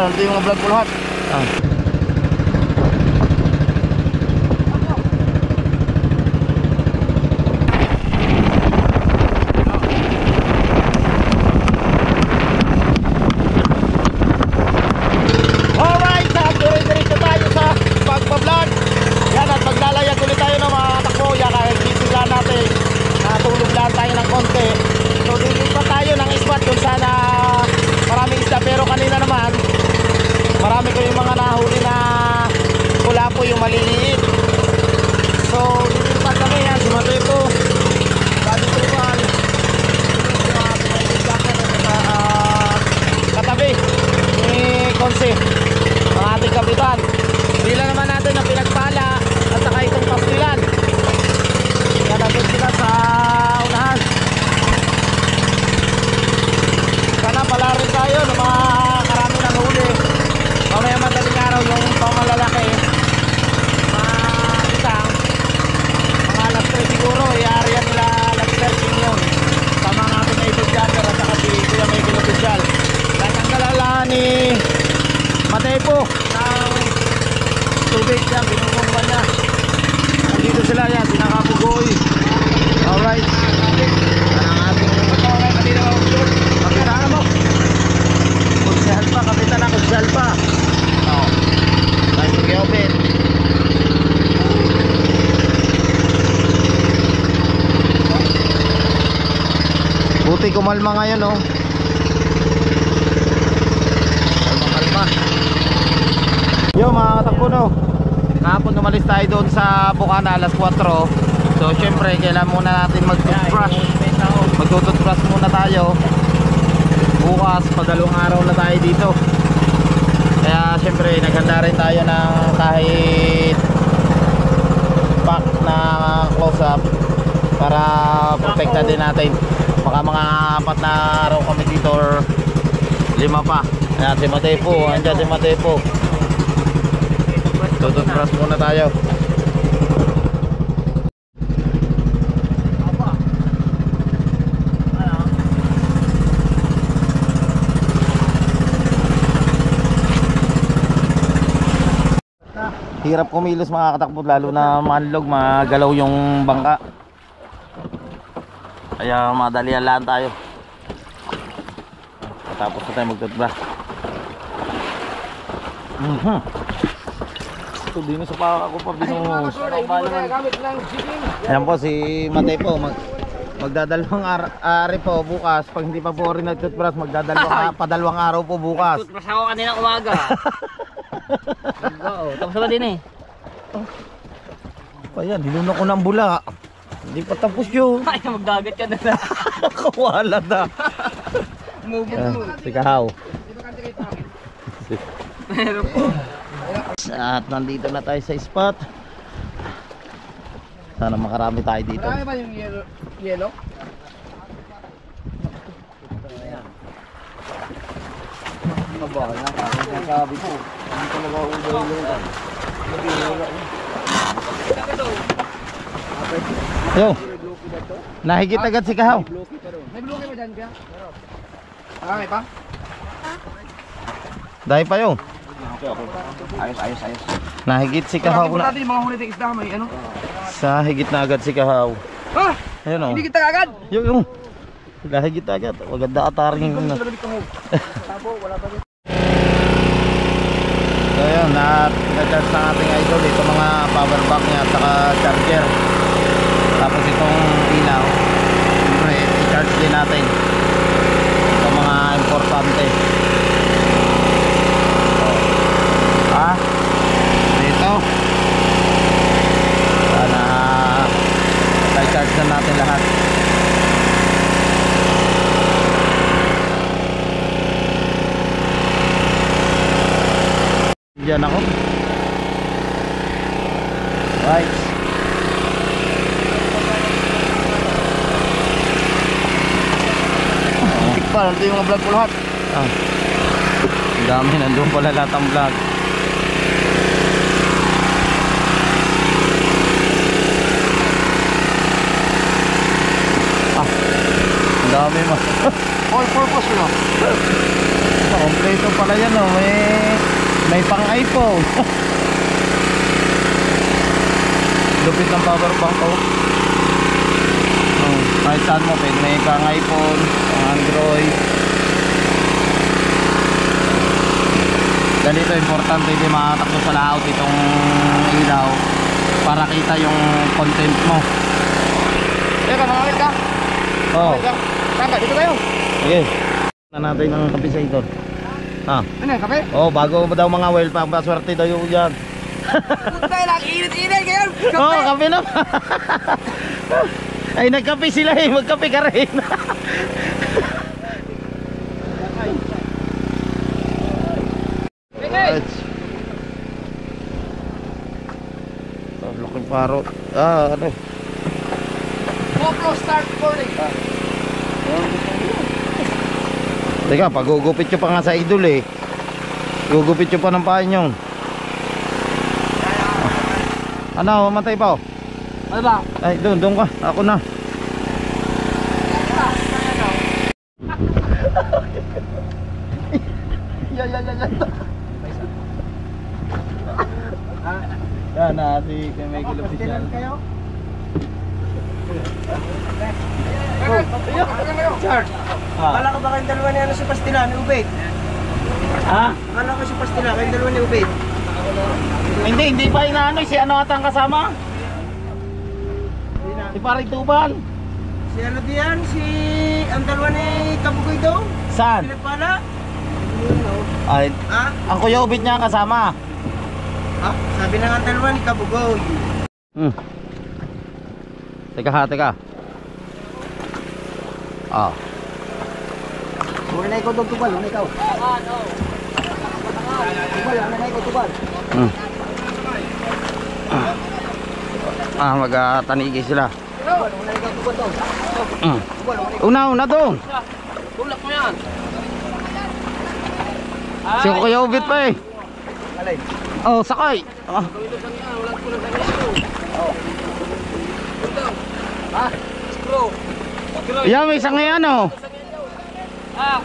pa, ito yung mga vlog ko lahat. Alright, dire-diretso tayo sa pagpa-vlog. Yan, at maglalayag ulit tayo ng mga takbo. Yan, kahit sisila natin, natulog lang tayo ng konti. So dilipat tayo ng spot kung sana maraming isda, pero kanina naman marami ko yung mga nahuli na pula po, yung maliliit. So dilipat kami, yan, sumatay po bago tuwan katabi ni Konse, ang ating kapitan. Hindi lang naman natin ang pinagpala at saka itong pastilan. Yan, nandun sila sa unahan. Sana pala rin tayo ng mga karami ng huli. Mamaya madaling araw yung pamalalaki, isang mga alas 3 siguro, i-area nila nag-searching yun sa mga ating na ibudyagger at saka si Kuya Michael Official. Dahil ang kalala ni Matepo ng tubig yan, binubungban niya. Nandito sila yan, sinakapugoy. Alright, yan ang ating kapitan mo. Kutsal pa, kapitan na kutsal pa. Tayo mag-i-open. Buti kumalma ngayon, oh. Kalma. Yo mga katakbo, no, kahapon umalis tayo doon sa Bukana alas 4. So syempre kailangan muna natin mag-toothbrush. Mag-toothbrush muna tayo. Bukas padalawang araw na tayo dito. Kaya syempre naghanda rin tayo ng kahit pack na close-up para protekta din natin. Baka mga 4 na araw kami dito or 5 pa. Ayan si Matepo, andyan si Matepo. Toothbrush muna tayo. Hirap kumilos mga katakbo, lalo na manlog, magalaw yung bangka. Kaya madalian lang tayo. Tapos na tayo mag-toothbrush. Ito din sa paka ko pa binuhos. Ayan po si Matay po, magdadalawang ari po bukas. Pag hindi pa po rin nag-toothbrush, padalawang araw po bukas. Toothbrush ako kanina umaga. Oo, tapos na din eh. Ayan, nilunok ko ng bula. Hindi pa tapos yun. Ay, magdagat ka na na. Kawala na. Si Kahaw. Meron po. At nandito na tayo sa spot. Sana makarami tayo dito. Marami ba yung yellow? Mabahal na kami. Nasabi ko. Hindi talaga ulo yung Yo, nahigit agad si Kahaw. May bloke ba dyan ka? Marami pa? Dahil pa yun. Ayos. Nahigit si Kahaw Bakit na. natin yung mga huli ng isda, may ano? Sa higit na agad si Kahaw. Ah! Ayun o. Hindi kita agad! Yung. Nahigit agad. Wagad na ataring. So yun, na-charge ng ating idol ito mga power bank niya at saka charger. Tapos itong ilaw, siyempre i-charge din natin ito mga importante. Dito sana i-charge na natin lahat. Diyan ako. Right. Tikpan, ito yung mga vlog ko lahat. Ang dami, nandun pala lahat ang vlog. Ang dami mo. All purpose yun. Kompleto pala yan, oh. May pang iPhone. Lupit ng power bank, oh. Kahit saan mo, pwede may pang iPhone, pang Android. Ganito, importante hindi makatakbo sa layout itong ilaw para kita yung content mo. Teka, mangalit ka. Oo. Tangga, dito kayo. Sige. Na natin ng kape sa ito. Ah. Ano yan, kape? Oh, bago daw mga well pang paswerte daw yung yan. Puta lang, init-init ngayon. Oh, kape na. Ay, nagkape sila eh. Magkape ka rin. Right. Oh, laking parot. Ah, ano? GoPro start recording. Teka, pagugupit nyo pa nga sa idol eh. Gugupit nyo pa ng pain nyo. Ano, matay pa oh. Ano ba? Ay, doon ka. Ako na. Yan na, si may kilopicial. Kayo? Charles, akala ko ba kayong dalawa ni ano si Pastila, ni Ubed? Ha? Akala ko si Pastila, kayong dalawa ni Ubed. Hindi pa inaano si ano atang kasama? Si Paring Tubal. Si ano diyan, si ang dalawa ni Kabugoy daw? Saan? Pinagpala? Ay, Ha? ang Kuya Ubit niya kasama. Ha? Sabi na nga ang dalawa ni Kabugoy. Teka. Ah. Huwag na ikaw doon tubal, huwag na ikaw. Tubal, huwag na ikaw tubal. Magtanigi sila. Tubal, huwag na ikaw tubal doon. Tubal, huwag na Una doon. Tulak mo yan. Si Kuya Ubit pa eh. Alay. Oh, sakay. Ah. Yan, may isang ngayon oh. Ah.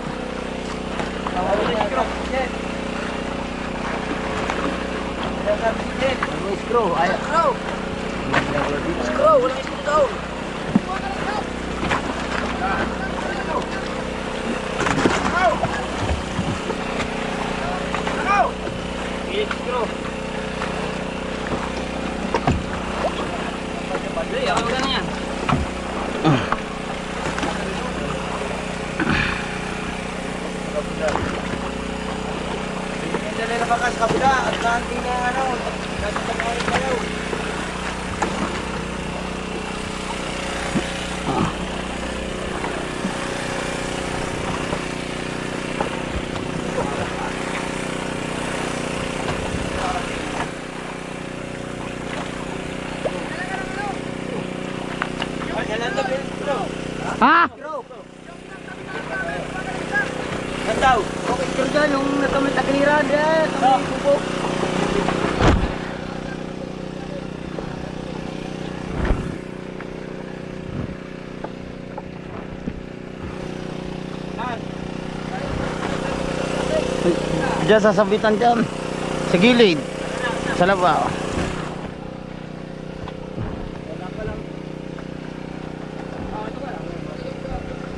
Screw, ayaw. Screw, walang screw daw. Screw. Ay, ako na yan. Dali na ba ka sa kabila at kanting na ano, kasi tamahin kayo. Ha? Ang daw? Okay, screw dyan, yung nakamit na kiniran. Kami bubo. Diyan sasabitan dyan. Sa gilid. Sa laba.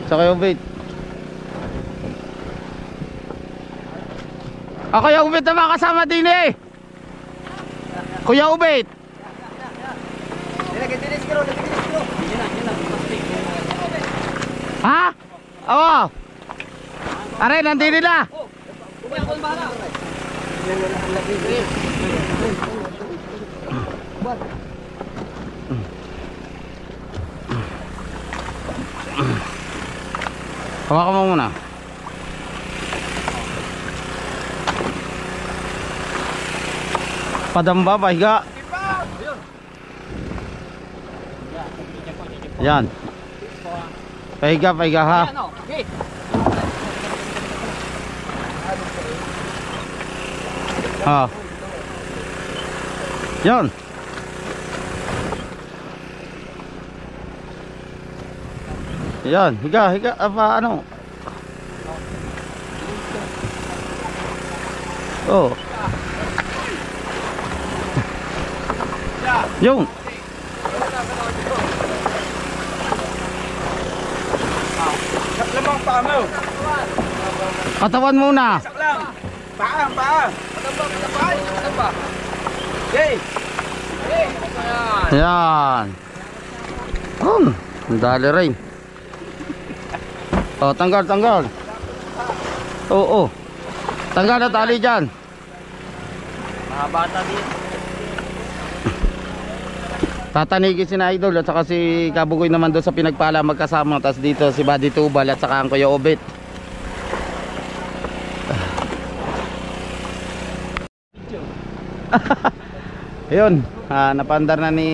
Sa Kuya Ubit. Kuya Ubit na makasama din eh. Kuya Ubit. Nilagay din screw, nilagay din screw. Ha? Oo. Aray, nandito nila. Hawakan mo muna. Padamba, pahiga. Yan. Pahiga ha. Okay. Ha. Yan. Yan, higa, apa ano? Oh. Yung. Lamang paa mo. Katawan muna. Saklang. Paa. Okay. Yan. Ang dali rin. Oh, tanggal. Oo. Tanggal na tali dyan. Mga bata din. Tatanigin si na Idol at saka si Kabugoy naman doon sa pinagpala magkasama. Tapos dito si Buddy Tubal at saka ang Kuya Obet. Ayun, napandar na ni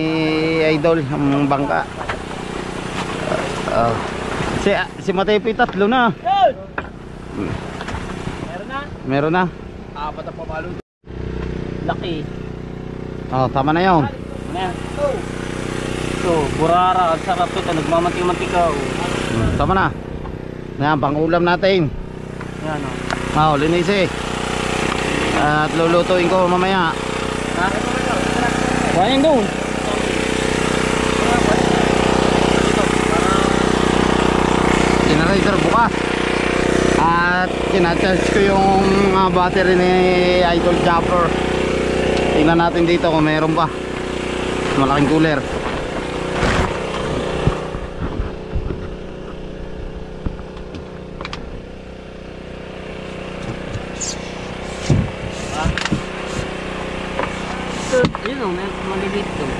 Idol ang bangka. Si Matepoy tatlo na. Meron na. Apat ang pamalo. Laki. Oh, tama na 'yon. So, burara, ang sarap ito, nagmamantik-mantika. Tama na. Yan, pang-ulam natin. Yan o. Linisi. At lulutuin ko mamaya. Kuhanin doon. Generator bukas. At kinacharge ko yung battery ni Idol Chopper. Tingnan natin dito kung meron pa. Malaking cooler. Yun o, may maliliit doon.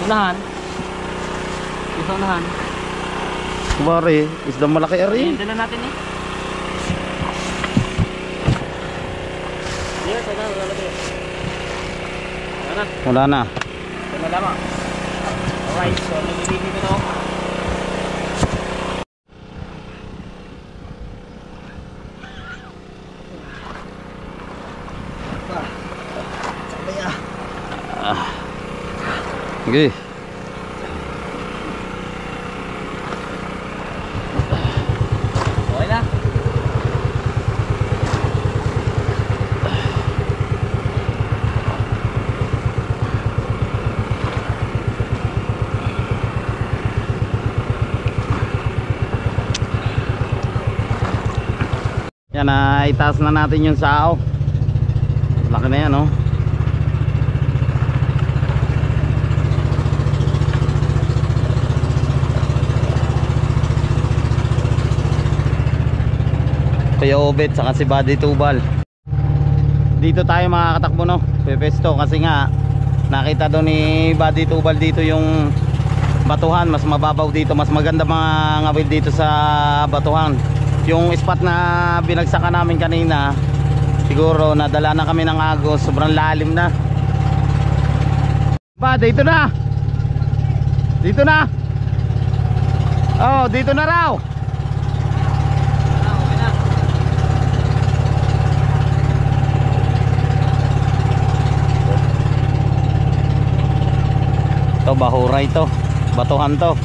Unahan. Isa unahan. Bari, isda malaki ari. Dala natin eh. Yes, wala natin. Wala na. Ito na lamang. Alright, so nalilitin ko na ako. Okay. Okay na. Yan, itaas na natin yung sao. Laki na yan, no? Kuya Obet saka si Buddy Tubal. Dito tayo makakatakbo, no? Pepesto kasi nga nakita doon ni Buddy Tubal dito yung batuhan. Mas mababaw dito, mas maganda mga ngawil dito sa batuhan. Yung spot na binagsakan namin kanina, siguro nadala na kami ng agos, sobrang lalim na. Dito na. Dito na. Oh, dito na raw. Ito bahuray to, batuhan to.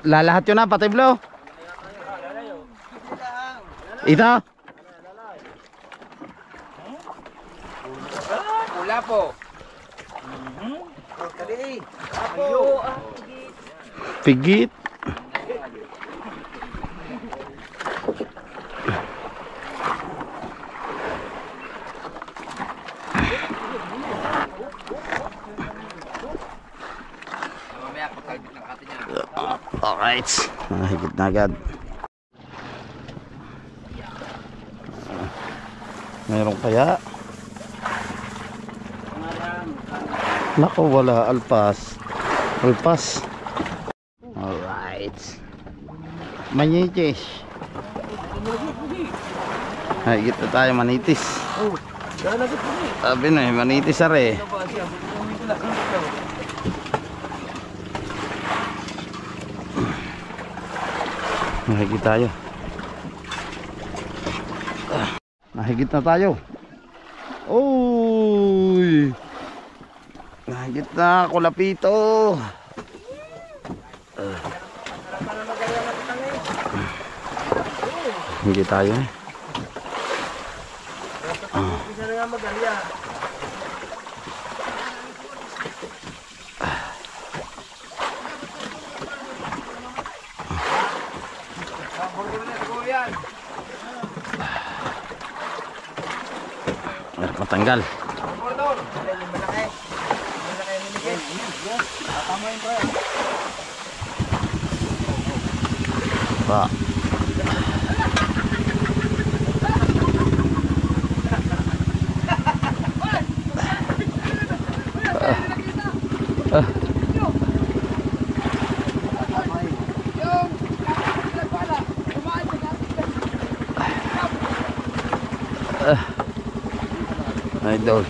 Lalahat yun na, pati blow. Ito. Wala po. Pigit. Alright, higit na agad. Mayroon kaya? Nako, wala, alpas. Ulpas. Alright. Manitis. Ay, kita tayo manitis. Sabi na, manitis are. Mahigit tayo. Nahigit na tayo. Uy! Nahigit na, kulapito. Higit tayo eh. Isa na nga magalya. Harap matanggal. Pak. Idol.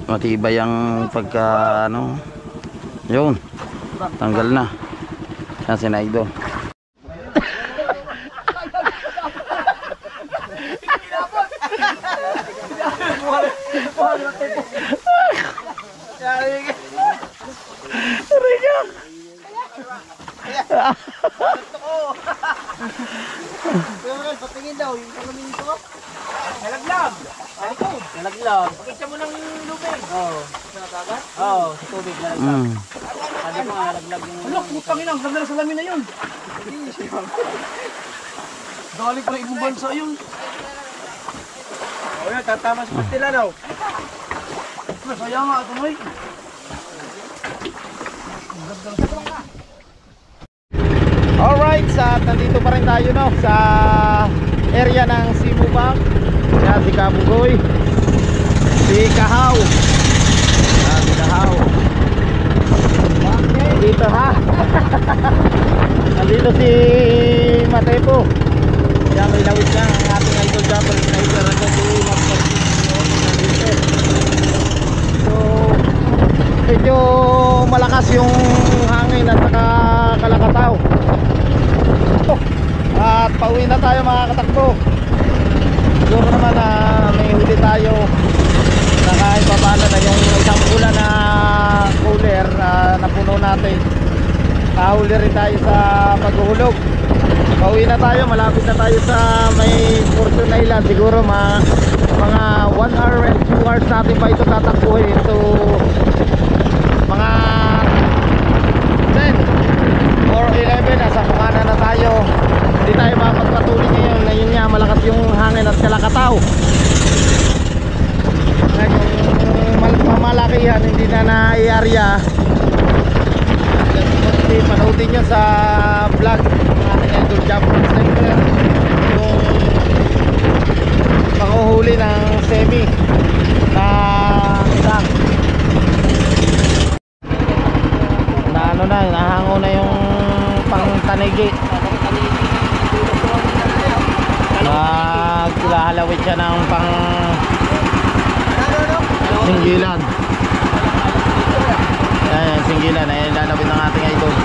Matibay ang pagka ano. Yun. Tanggal na. Yan si Idol. Patingin daw, yung pangalamin ko. Nalaglag. Nalaglag. Pakita mo ng lubig. Oo. Sa dagat? Oo, sa tubig nalaglag. Sabi ko nalaglag yung... Alok, putang ina, ganda sa lamin na yun. Galing pa ibang bansa yun. O yun, tatama sa pastila daw. Masaya nga ito, Noy. Alright, nandito pa rin tayo no sa area ng Simubak. Yan si Kabugoy, si Kahaw. Yan si Kahaw. Dito ha. Nandito si Matepo. Yan may lawit lang ang ating idol jumper sniper at si Master. So medyo malakas yung hangin at saka kalakataw. At pauwi na tayo mga katakbo. Siguro naman na may huli tayo na kahit paano na yung isang bulan na cooler na puno natin. Kahuli rin tayo sa paghuhulog. Pauwi na tayo, malapit na tayo sa may Fortune Island. Siguro mga 1 hour and 2 hours natin pa ito tatakbuhin. So mga 10 or 11 nasa Bukana na tayo. Hindi tayo makapagpatuloy ngayon. Ngayon nga malakas yung hangin at kalakataw. Yung mamalakihan hindi na naiarya. Panoodin nyo sa vlog ng ating idol Japanese sniper yung panguhuli ng semi na isang na ano na, nahango na yung pangtanigi. Maglalawit siya ng pang singgilan. Ayan, singgilan ay lalawit ng ating idol.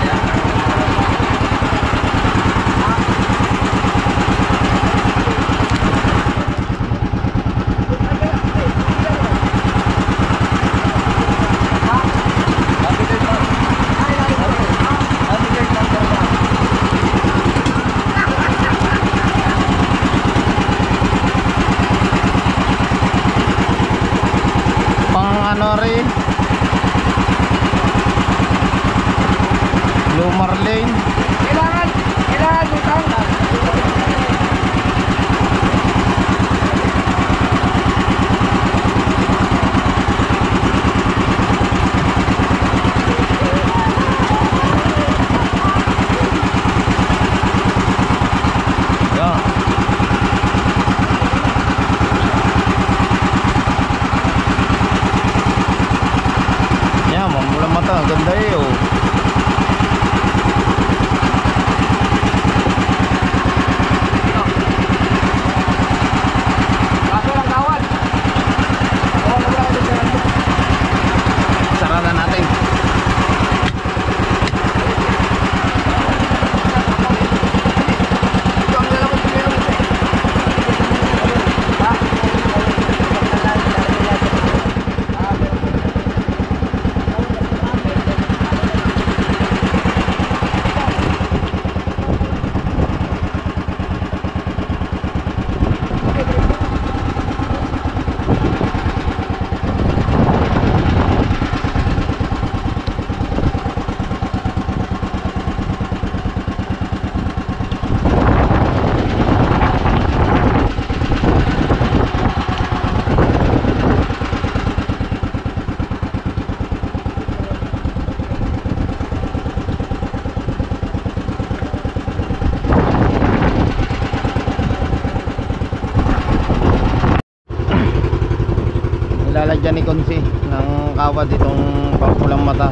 dyan ni Konsi ng kawad itong pangpulang mata.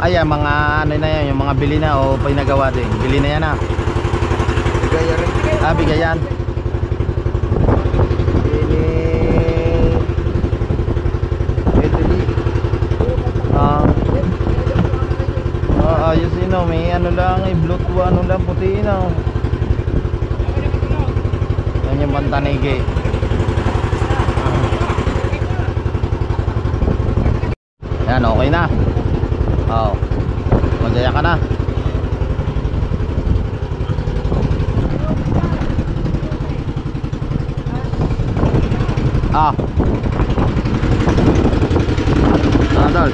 Ayan, mga ano na yan, yung mga bili na o pinagawa din. Bili na yan, Gaya rin. bigayan. Ayos yun, may ano lang, i-bluetooth, ano lang, puti na. Yan yung pantanigi. Yan, okay na. Oo, magaya ka na. Adol.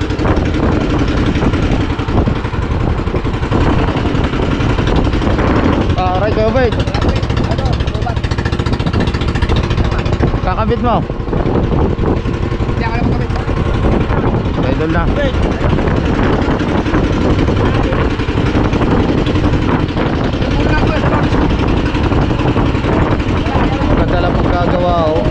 Aray kayo ba? Kakabit mo. Hindi ako lang magkabit. Idol na. Maganda lang pagkagawa, oh.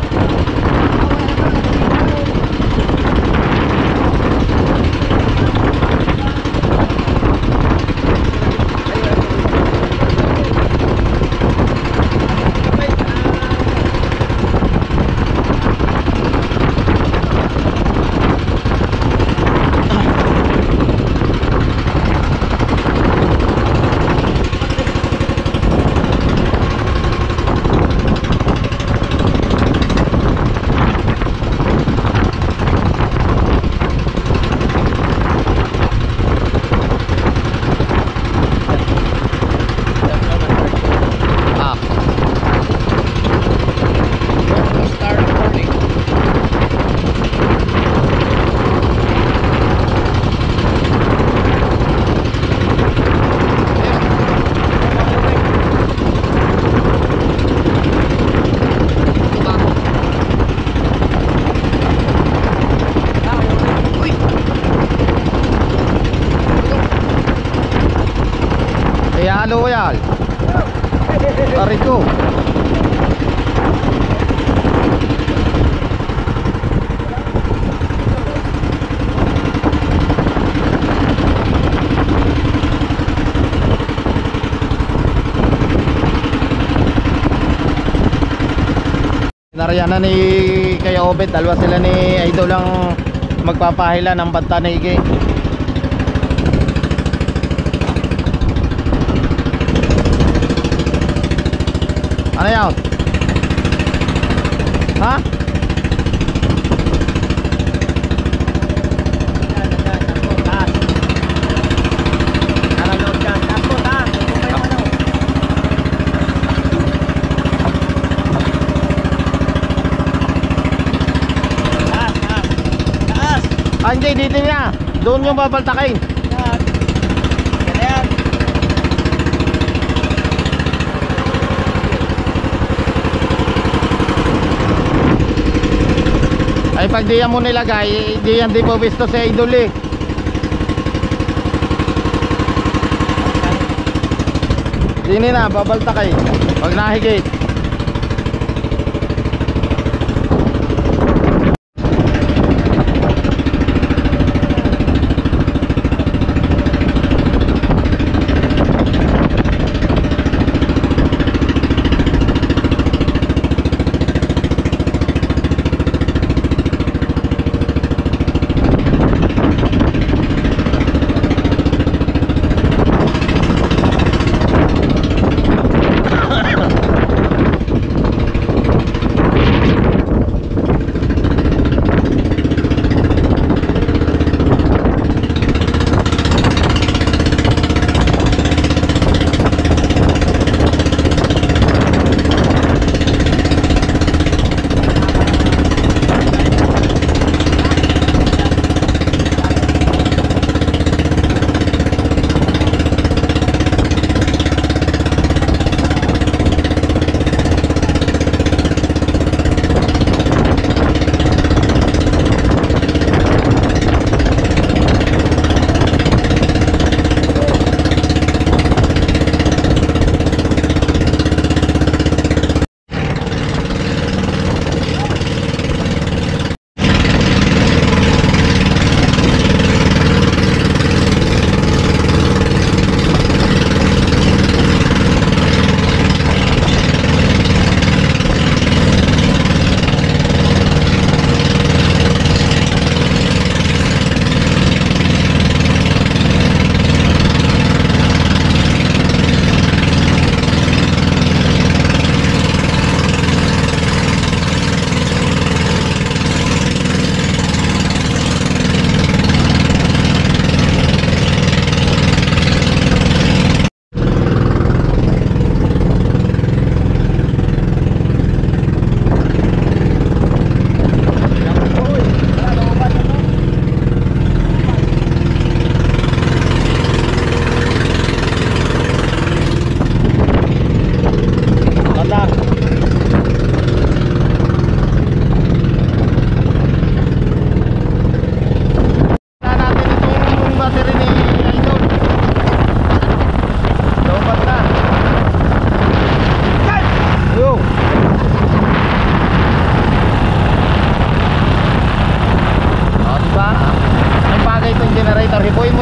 Halo yan. Tarik ko. Narayan na ni Kaya Obed, dalawa sila ni Idol lang magpapahila ng bantanigi. Ano yan? Ha? Hindi, dito niya. Doon yung babaltakin. Ay pag di yan mo nilagay, di yan di po visto sa Idol eh. Dini na, babaltakay. Pag nahigit.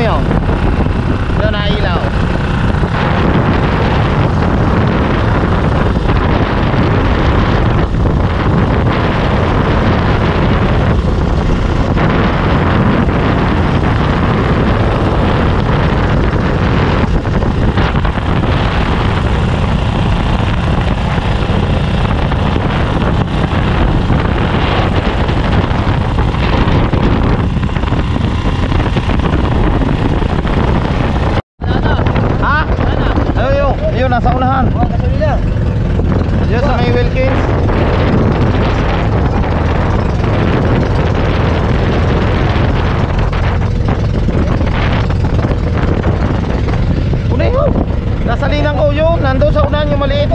yun? Doon na ilaw. Yun, nasa unahan. Oh, gasolina. Yun sa may Wilkins. Una yun. Nasa linang ko yun. Nandun sa unahan yung maliit.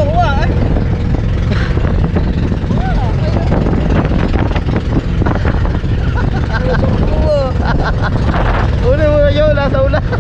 Una mo yun, nasa unahan.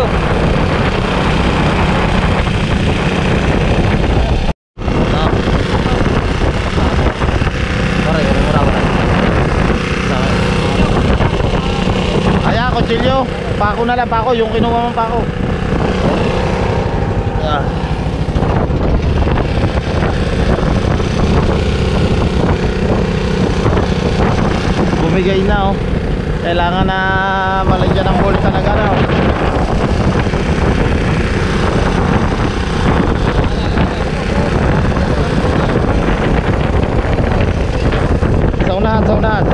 kutsilyo. Ayan, kutsilyo. Pako na lang, pako. Yung kinuha mong pako. Ayan. Bumigay na oh. Kailangan na malagyan ng bolsa na gano'n. Sa unahan, sa unahan.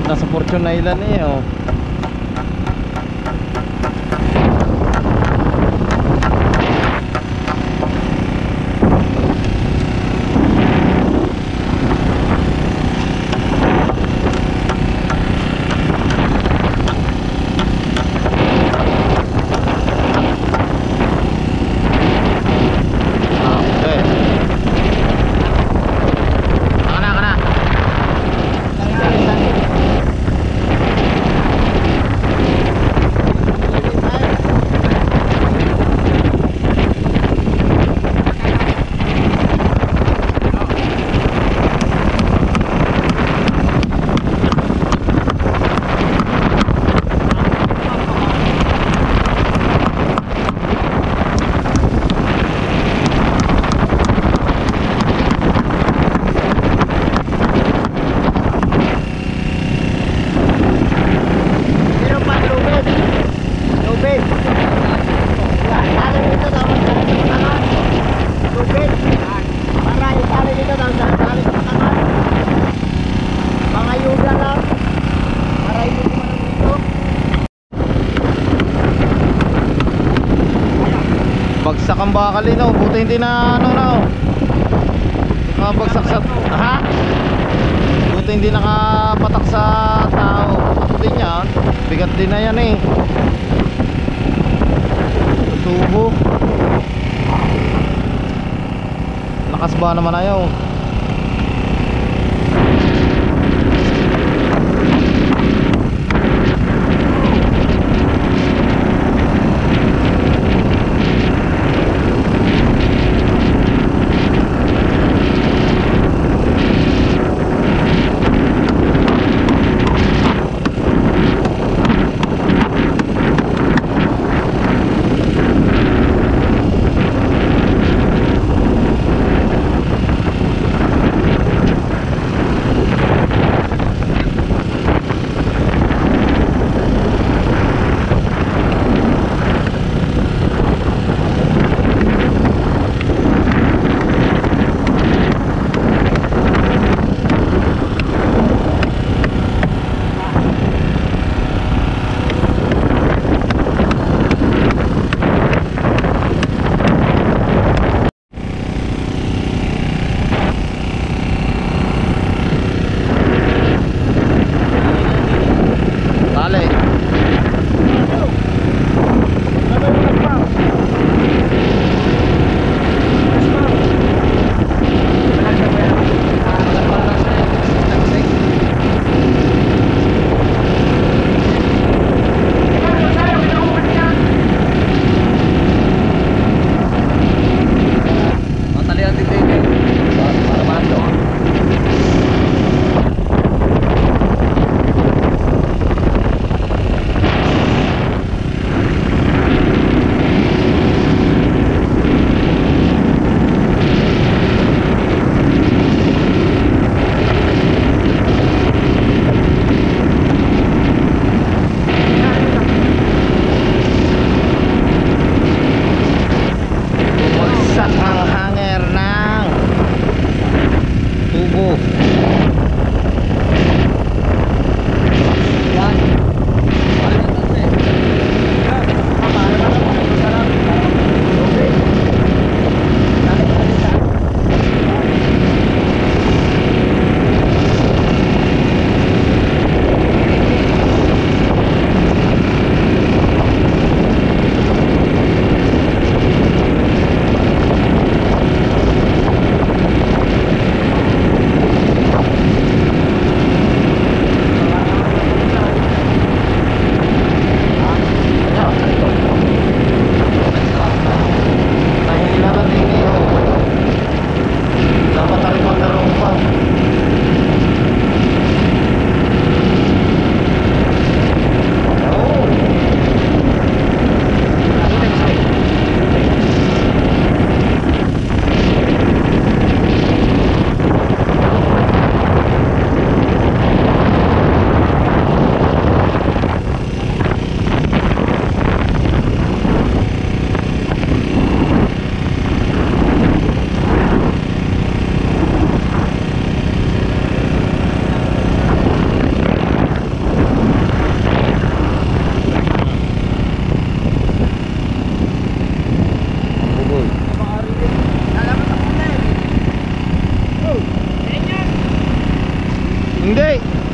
Nasa Fortune Island eh oh. bakal din oh. Buti hindi na ano na oh. Nakabagsak sa... Ha? Buti hindi nakapatak sa tao. Patak din yan. Bigat din na yan eh. Tubo. Lakas ba naman ayaw?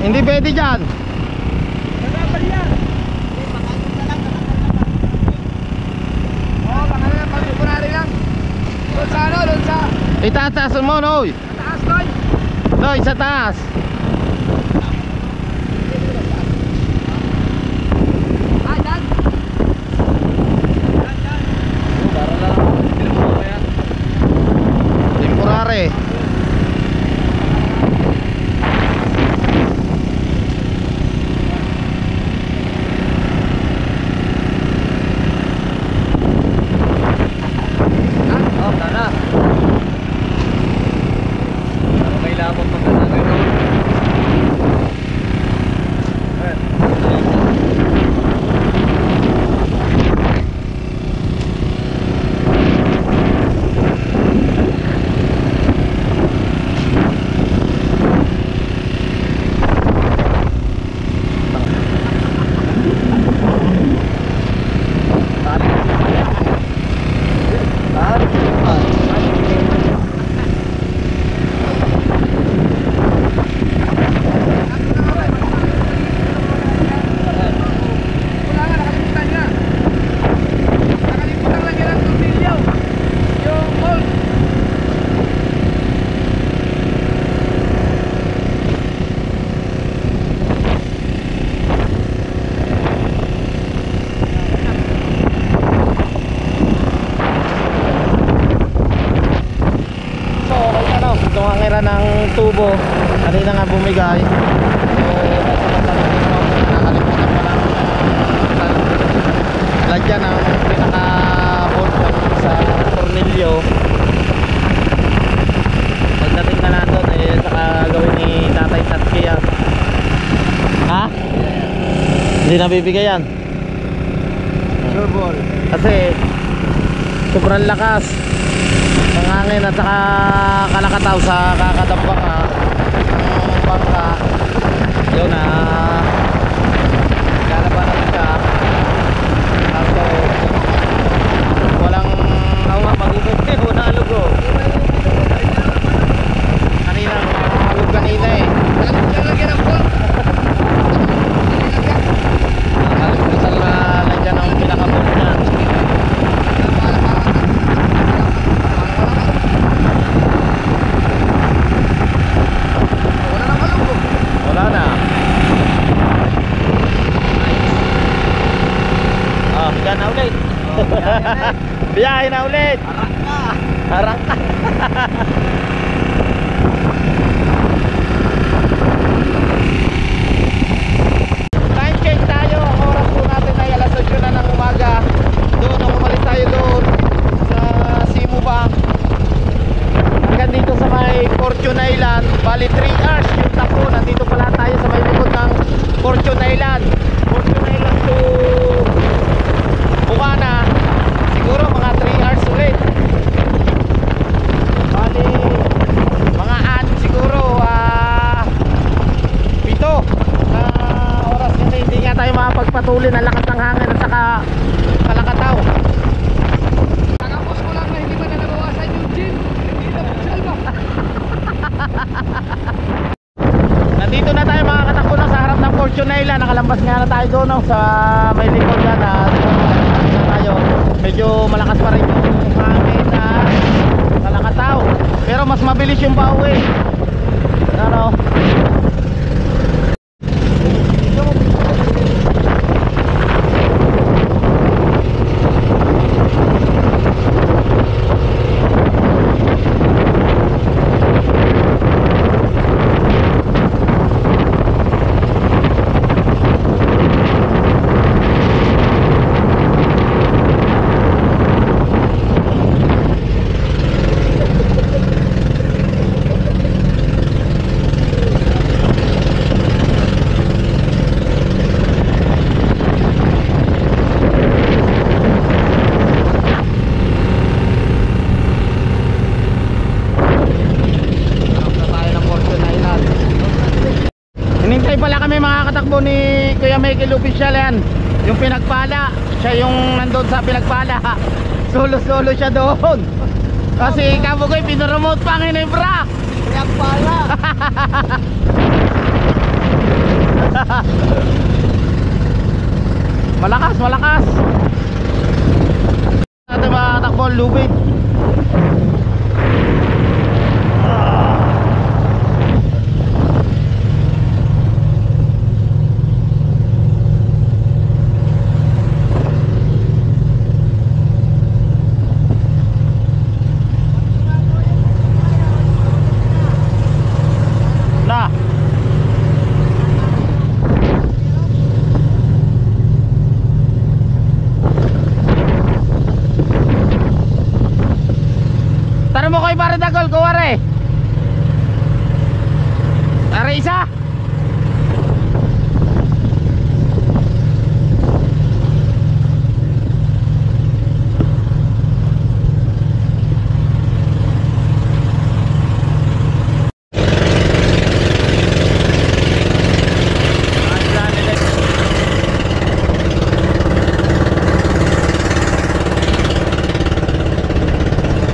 Hindi pwede dyan. Nagabal yan. Oo, baka na lang pag-ukunari lang. Doon sa ano, doon sa... Itaas mo, Noy. Taas, Noy. Noy, sa taas. Ah, dyan. Temporary. May labang pagkakagano. tubo. Kanina nga bumigay. Nakalimutan pa lang lagyan ng pinaka-bolt sa tornilyo. Pagdating na natin saka gawin ni Tatay Satki yan. Ha? Hindi nabibigay yan. Sure ball. Kasi sobrang lakas ng hangin at saka kalakataw sa kakadambak ng bangka. Yun na lalabanan siya. Kaso walang mag-ubog na alugo. Kanina alug kanina eh. Lalagyan ang ball. Nakalimutan na lagyan ng pinaka-bolt niya. Wala na. Oh, biyahe na ulit. Biyahe na ulit. Harang ka. Time change tayo. Ang oras po natin ay alas 8 na ng umaga. Doon ang umalis tayo doon sa Simu Bank. Hanggang dito sa may Fortune Island. Bali 3 hours yung takbo. Nandito pala tayo sa may likod ng Fortune Island. Fortune Island to Bukana. Siguro mga 3 hours ulit. Bali mga 6 siguro 7 na oras kasi hindi nga tayo makapagpatuloy ng lakas ng hangin at saka kalakataw. Nakapos ko lang na hindi man na nabawasan yung gym. Hindi na magsalba. Nandito na tayo mga katakbo na sa harap ng Fortune Island. Nakalambas nga na tayo doon no, sa may likod yan na tayo. Medyo malakas pa rin yung hangin na kalakataw. Pero mas mabilis yung pauwi. Ano? Hinintay pala kami mga katakbo ni Kuya Michael Official yan. Yung pinagpala, siya yung nandun sa pinagpala. Solo siya doon. Kasi kabugoy pinoromote pa ang Ginebra. Pinagpala. Malakas. Natin mga katakbo, lubid. Na. Tara mo kay Pare Dagol, kuwari. Are isa.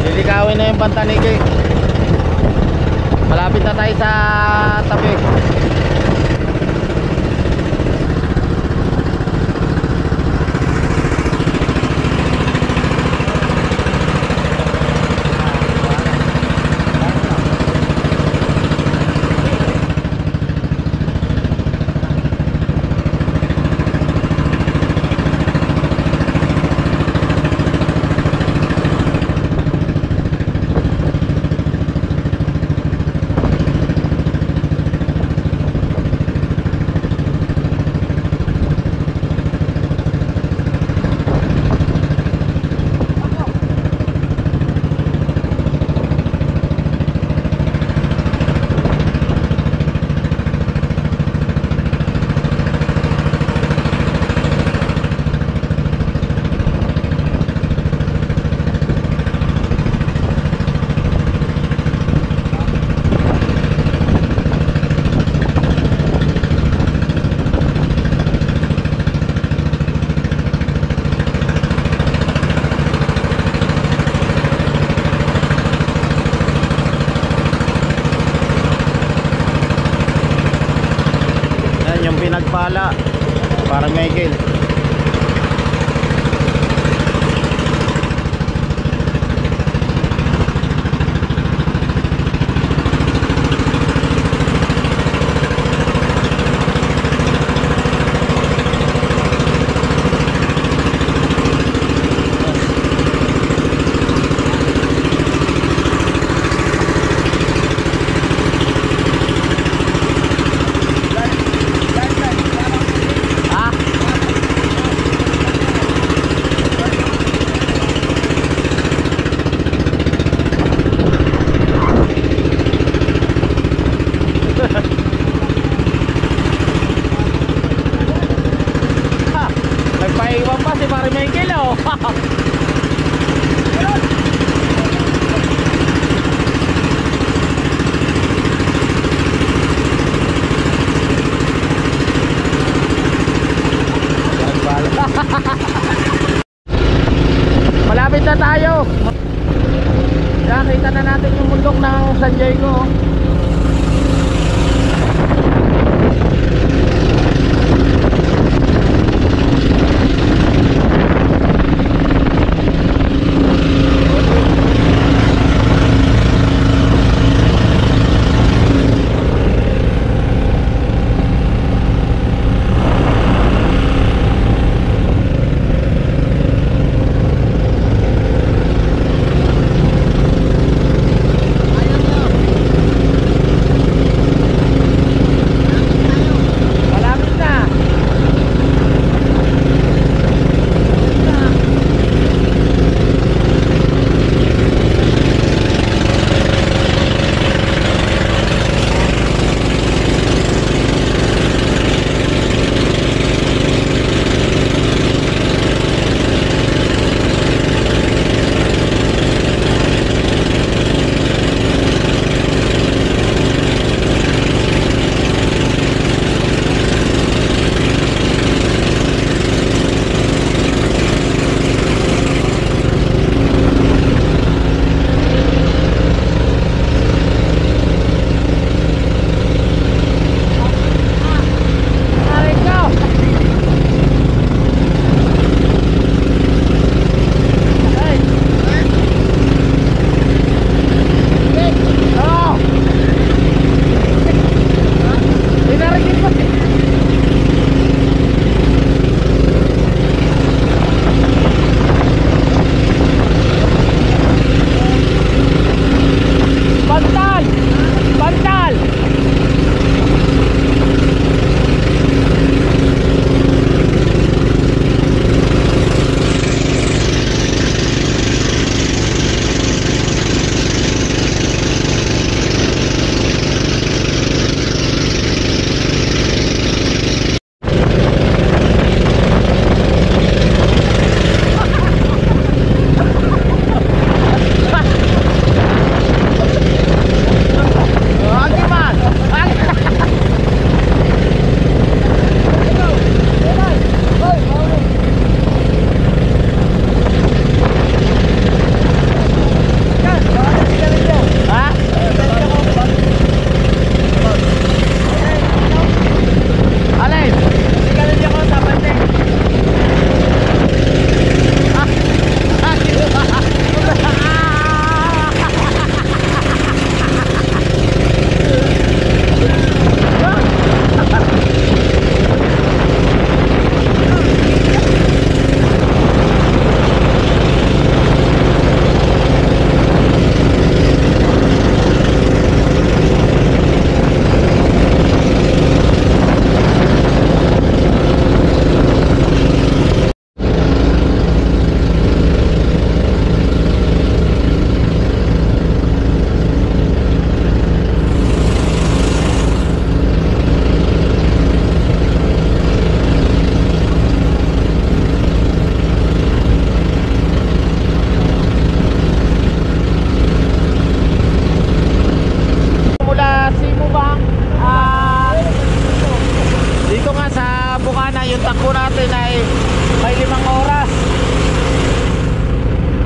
Lilikawin na yung Pantanigi. Malapit na tayo sa tabi. Nagpala para Michael. Nagpaiwan pa si Pare Michael, oh. Malapit na tayo. Yan, kita na natin yung bundok ng San Diego.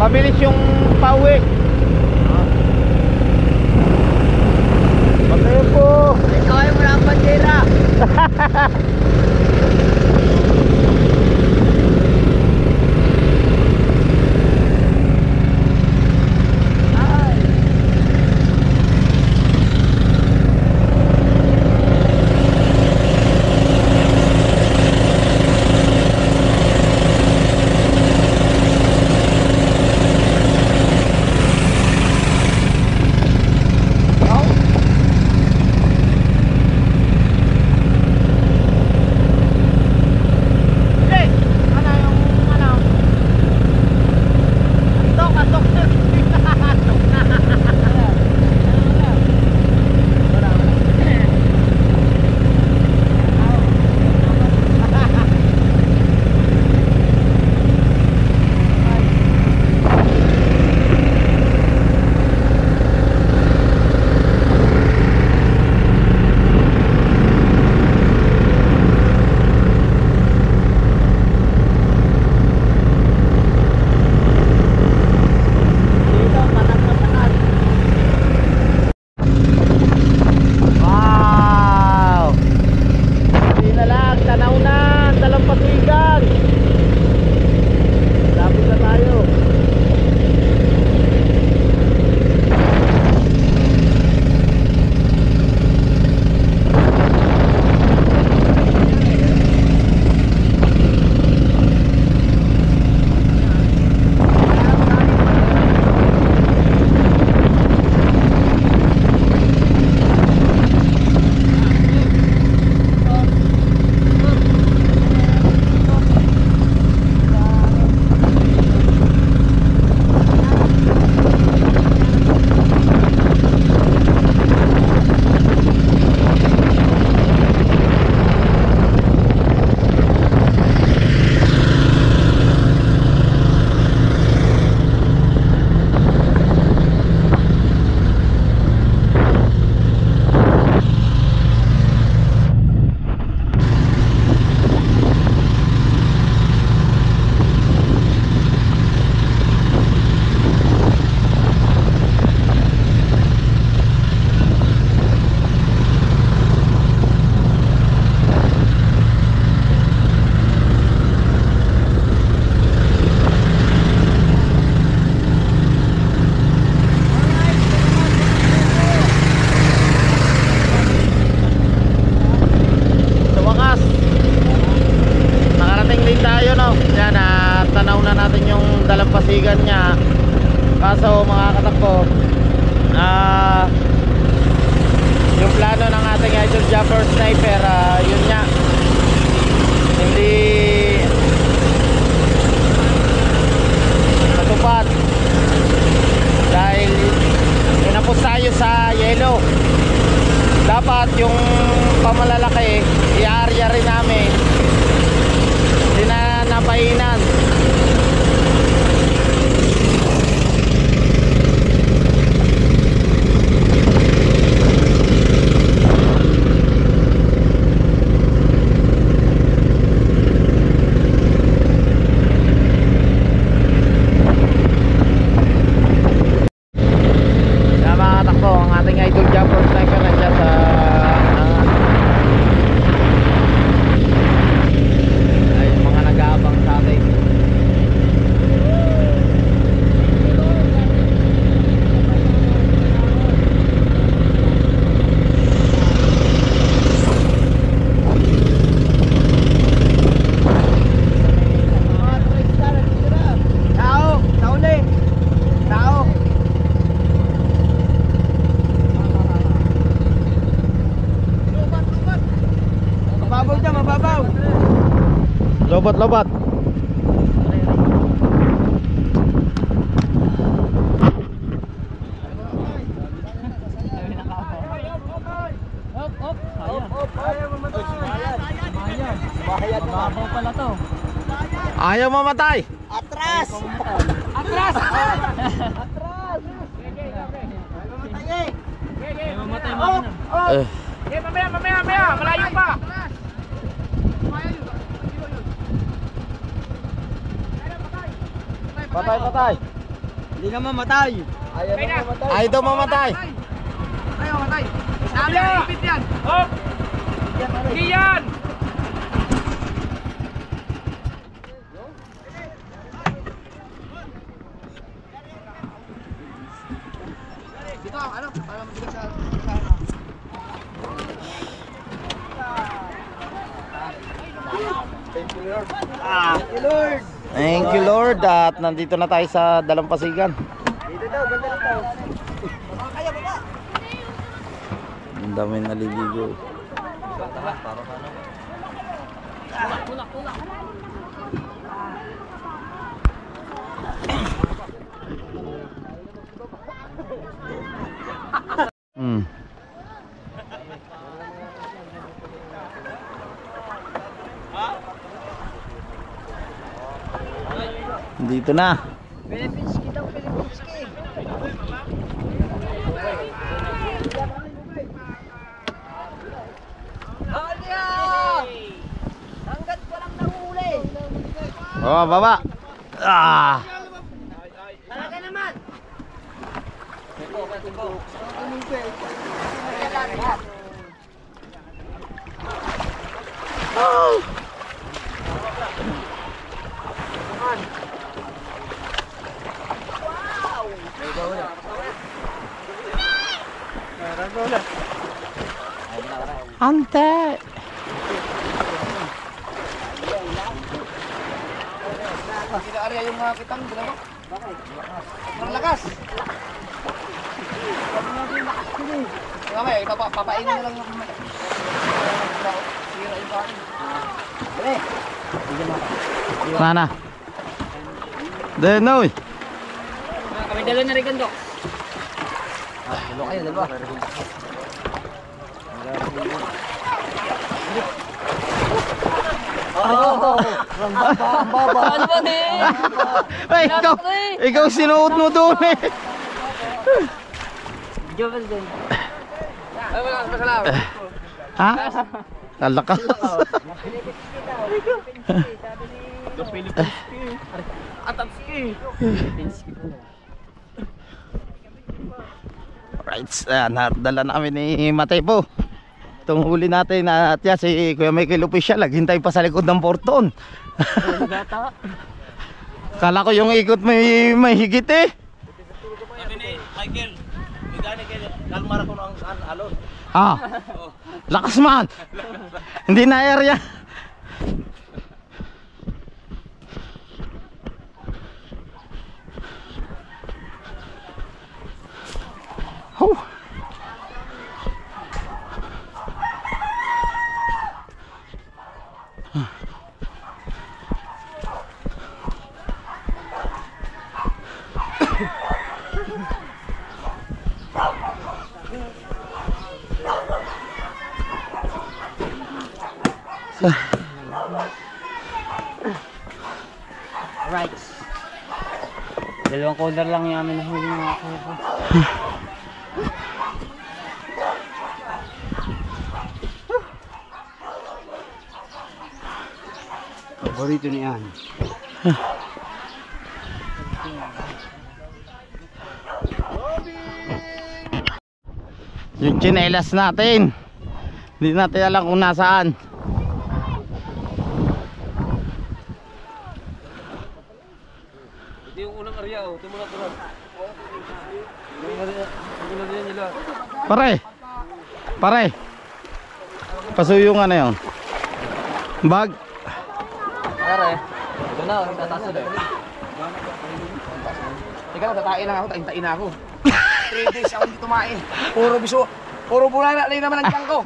Mabilis yung pauwi. Patayo po. Ikaw ay mula ang bandera. pasigan niya. Kaso mga katakbo, yung plano ng ating idol Japper Sniper, yun nga, hindi matupad dahil inapos tayo sa yelo. Dapat yung pamalalaki i-area rin namin, hindi na napainan. Lobat-lobat. Ayaw mamatay. Atras! Atras! Mamatay mo na. Okay, mamaya, malayo pa. Patay. Hindi na mamatay. Ayaw daw mamatay. Ayaw matay. Sabi ang ipit yan. Hop! Hindi yan! Dito, ano? Para mabigat sa... Thank you Lord. At nandito na tayo sa Dalampasigan. Dito daw, banda dito. Ang dami naliligo. Dito na. Pilipinski daw, Pilipinski. Alya! Hanggat ko lang nahuli. Oh, baba. Talaga naman. Ante. Kinaarya yung mga kitang dala mo. Ang lakas. Kaya may, papainin na lang yung mga. Sira yung bakin. Dali. Sana. Denoy. Kami dala na rin gandok. Dalo kayo, dalawa. Ano ba din? Ay, ikaw sinuot mo doon eh. Jobel din. Ay, wala, masalaw. Ha? Kalakas. Atapski. Right, nadala namin ni Matay po. Itong huli natin at yan, si Kuya Michael Official, naghintay pa sa likod ng porton. Kala ko yung ikot may higit eh. Sabi ni Michael, gani kayo, kalmar ako ng alon. Lakas man. Hindi na area. Right. Dalawang corner lang yung amin nahuli mga kuko. Paborito ni Ann. Yung tsinelas natin. Hindi natin alam kung nasaan. Ito yung unang area, oh. Ito muna ito lang. Yung area nila. Pare. Pare. Pasuyo nga na yun. Bag. Pare, ito na, tataas na. Teka lang, tatain lang ako, tain-tain ako. 3 days ako hindi tumain. Puro biso, puro bulala lang naman ang tiyan ko.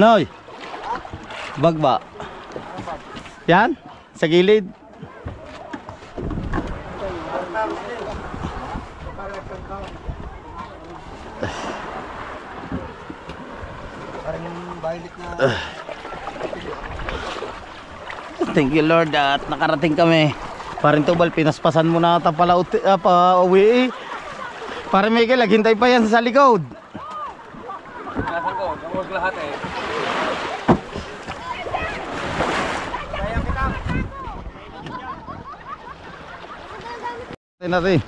Noy. Bag ba? Yan? Sa gilid? Parang yung violet na... Thank you Lord at nakarating kami. Paring Tubal, pinaspasan mo na ata pala pa uwi eh. Paring Miguel, naghintay pa yan sa likod. Nasaan ko? Huwag lahat eh. Tingnan natin.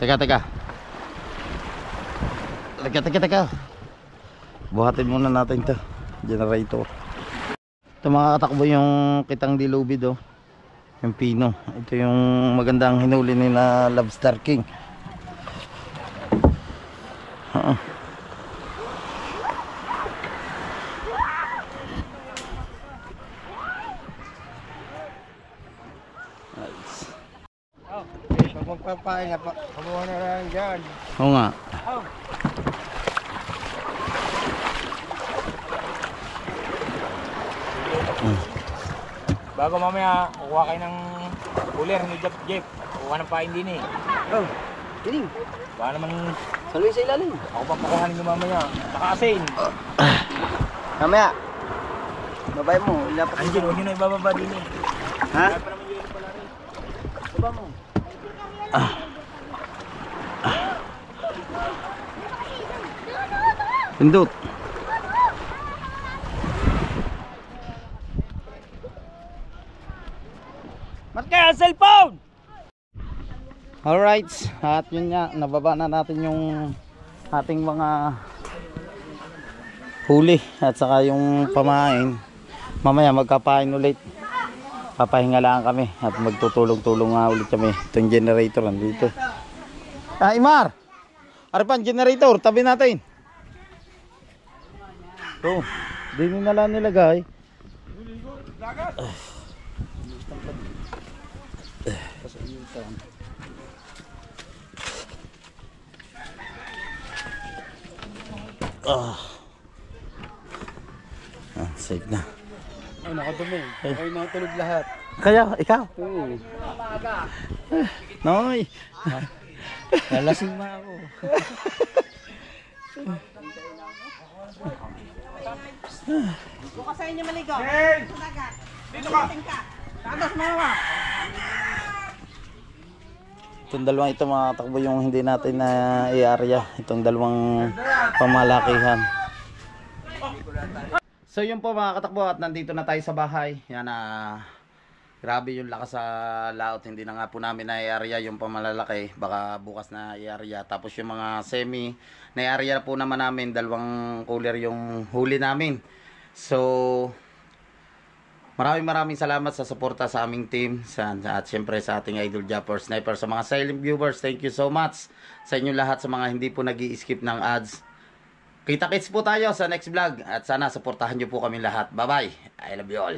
Teka. Teka. Buhatin muna natin to. Generator. Ito mga katakbo yung kitang dilubid oh. Yung pino. Ito yung magandang hinuli ni na Lobster King. Pag magpapain, kamuha na lang dyan. Oo nga. Bago mamaya, kukuha kayo ng cooler ni Jeff. Kukuha ng pain din eh. Oh, tining. Baka naman Saluhin sa ilalim. ako pa pakuhanin nyo mamaya. Saka asin. Mamaya. Babay mo, ilapat mo. Andiyan, huwag nyo na ibababa din eh. Ha? Kaya pa naman yun pala rin. Baba mo. Pindot. Marka, cellphone! Alright, at yun nga, nababa na natin yung ating mga huli at saka yung pamain. Mamaya magkapain ulit. Papahinga lang kami at magtutulong-tulong nga ulit kami. Itong generator nandito. Ah, Imar! Aripan, generator, tabi natin. Oh, di nila nilagay. Safe na. Ay, nakadumi. Ay, nakatulog lahat. Kaya, ikaw? Oo. Noy! Lalasing na ako. Bukas sa inyo maligo. Dito ka. Tagas mo ba? Itong dalawang ito mga takbo yung hindi natin na i-area. Itong dalawang pamalakihan. So yun po mga katakbo at nandito na tayo sa bahay. Yan grabe yung lakas sa laot. Hindi na nga po namin na i-area yung pamalalaki. Baka bukas na i-area. Tapos yung mga semi na i-area po naman namin. Dalawang cooler yung huli namin. So maraming salamat sa suporta sa aming team at syempre sa ating idol Japper Sniper. Sa mga silent viewers, thank you so much sa inyo lahat. Sa mga hindi po nag-i-skip ng ads, kita-kits po tayo sa next vlog at sana suportahan nyo po kami lahat. Bye bye, I love you all.